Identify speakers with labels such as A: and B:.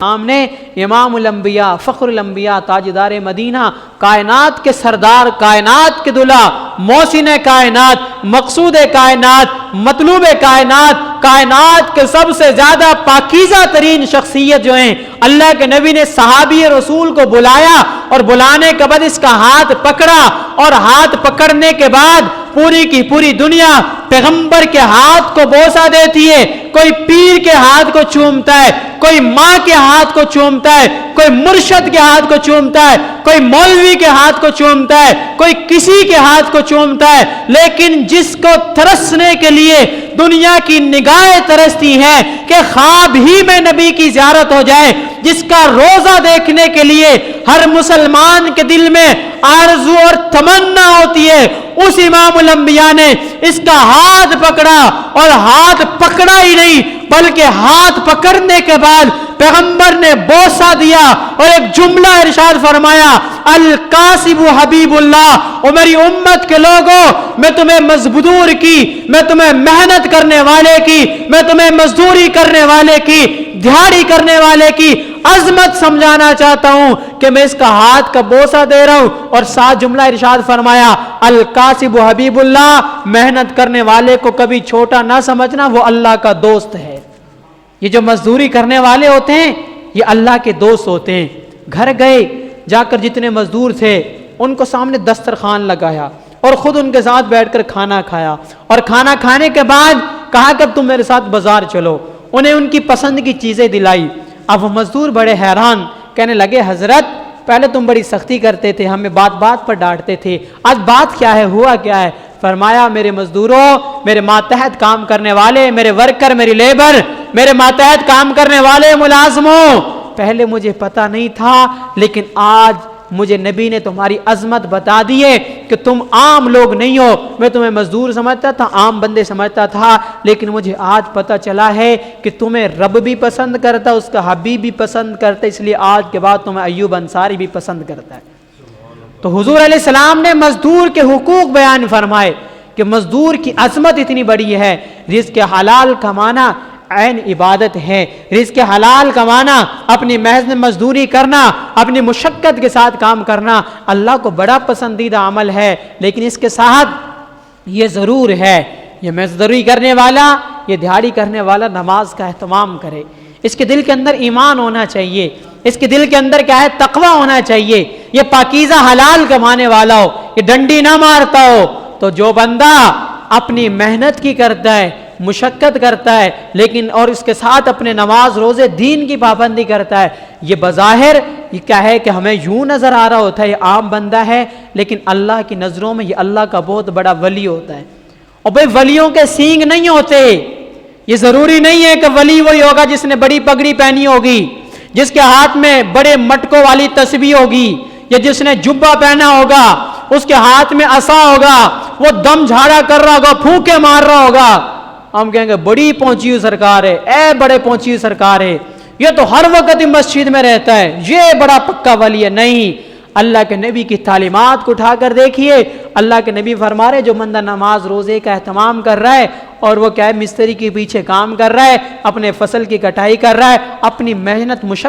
A: ہم نے امام الانبیاء فخر الانبیاء تاجدار مدینہ کائنات کے سردار کائنات کے دلہا محسن کائنات مقصود کائنات مطلوب کائنات کائنات کے سب سے زیادہ پاکیزہ ترین شخصیت جو ہیں اللہ کے نبی نے صحابی رسول کو بلایا اور بلانے کے بعد اس کا ہاتھ پکڑا اور ہاتھ پکڑنے کے بعد پوری کی پوری دنیا پیغمبر کے ہاتھ کو بوسہ دیتی ہے. کوئی پیر کے ہاتھ کو چومتا ہے, کوئی ماں کے ہاتھ کو چومتا ہے, کوئی مرشد کے ہاتھ کو چومتا ہے, کوئی مولوی کے ہاتھ کو چومتا ہے, کوئی کسی کے ہاتھ کو چومتا ہے. لیکن جس کو ترسنے کے لیے دنیا کی نگاہیں ترستی ہیں کہ خواب ہی میں نبی کی زیارت ہو جائے, جس کا روزہ دیکھنے کے لیے ہر مسلمان کے دل میں آرزو اور تمنا ہوتی ہے, اس امام الانبیاء نے اس کا ہاتھ پکڑا اور ہاتھ پکڑا ہی نہیں بلکہ ہاتھ پکڑنے کے بعد پیغمبر نے بوسہ دیا اور ایک جملہ ارشاد فرمایا, القاسب حبیب اللہ. اور میری امت کے لوگوں, میں تمہیں مزدور کی, میں تمہیں محنت کرنے والے کی, میں تمہیں مزدوری کرنے والے کی, دیہڑی کرنے والے کی عظمت سمجھانا چاہتا ہوں کہ میں اس کا ہاتھ کا بوسہ دے رہا ہوں. اور ساتھ جملہ ارشاد فرمایا, القاسب حبیب اللہ. محنت کرنے والے کو کبھی چھوٹا نہ سمجھنا, وہ اللہ کا دوست ہے. یہ جو مزدوری کرنے والے ہوتے ہیں یہ اللہ کے دوست ہوتے ہیں. گھر گئے, جا کر جتنے مزدور تھے ان کو سامنے دسترخوان لگایا اور خود ان کے ساتھ بیٹھ کر کھانا کھایا, اور کھانا کھانے کے بعد کہا کہ تم میرے ساتھ بازار چلو. انہیں ان کی پسند کی چیزیں دلائی. اب وہ مزدور بڑے حیران, کہنے لگے حضرت پہلے تم بڑی سختی کرتے تھے, ہمیں بات بات پر ڈانٹتے تھے, آج بات کیا ہے, ہوا کیا ہے؟ فرمایا, میرے مزدوروں, میرے ماتحت کام کرنے والے, میرے ورکر, میری لیبر, میرے ماتحت کام کرنے والے ملازموں, پہلے مجھے پتا نہیں تھا لیکن آج مجھے نبی نے تمہاری عظمت بتا دی ہے کہ تم عام لوگ نہیں ہو. میں تمہیں مزدور سمجھتا تھا, عام بندے سمجھتا تھا, لیکن مجھے آج پتا چلا ہے کہ تمہیں رب بھی پسند کرتا, اس کا حبیب بھی پسند کرتا, اس لیے آج کے بعد تمہیں ایوب انصاری بھی پسند کرتا ہے. تو حضور علیہ السلام نے مزدور کے حقوق بیان فرمائے کہ مزدور کی عظمت اتنی بڑی ہے. رزق حلال کمانا عین عبادت ہے. رزق حلال کمانا, اپنی محض مزدوری کرنا, اپنی مشقت کے ساتھ کام کرنا اللہ کو بڑا پسندیدہ عمل ہے. لیکن اس کے ساتھ یہ ضرور ہے, یہ مزدوری کرنے والا, یہ دیہڑی کرنے والا نماز کا اہتمام کرے. اس کے دل کے اندر ایمان ہونا چاہیے, اس کے دل کے اندر کیا ہے, تقوی ہونا چاہیے. یہ پاکیزہ حلال کمانے والا ہو, یہ ڈنڈی نہ مارتا ہو. تو جو بندہ اپنی محنت کی کرتا ہے, مشقت کرتا ہے, لیکن اور اس کے ساتھ اپنے نماز روزے دین کی پابندی کرتا ہے, یہ بظاہر یہ کیا ہے کہ ہمیں یوں نظر آ رہا ہوتا ہے یہ عام بندہ ہے, لیکن اللہ کی نظروں میں یہ اللہ کا بہت بڑا ولی ہوتا ہے. اور بھئی ولیوں کے سینگ نہیں ہوتے. یہ ضروری نہیں ہے کہ ولی وہی ہوگا جس نے بڑی پگڑی پہنی ہوگی, جس کے ہاتھ میں بڑے مٹکوں والی تسبیح ہوگی, یا جس نے جبہ پہنا ہوگا, اس کے ہاتھ میں عصا ہوگا, وہ دم جھاڑا کر رہا ہوگا, پھونکے مار رہا ہوگا. ہم کہیں گے بڑی پہنچی ہوئی سرکار ہے, اے بڑے پہنچی ہوئی سرکار ہے, یہ تو ہر وقت مسجد میں رہتا ہے, یہ بڑا پکا ولی ہے. نہیں, اللہ کے نبی کی تعلیمات کو اٹھا کر دیکھیے. اللہ کے نبی فرما رہے جو بندہ نماز روزے کا اہتمام کر رہا ہے اور وہ کیا ہے مستری کے پیچھے کام کر رہا ہے, اپنے فصل کی کٹائی کر رہا ہے, اپنی محنت مشقت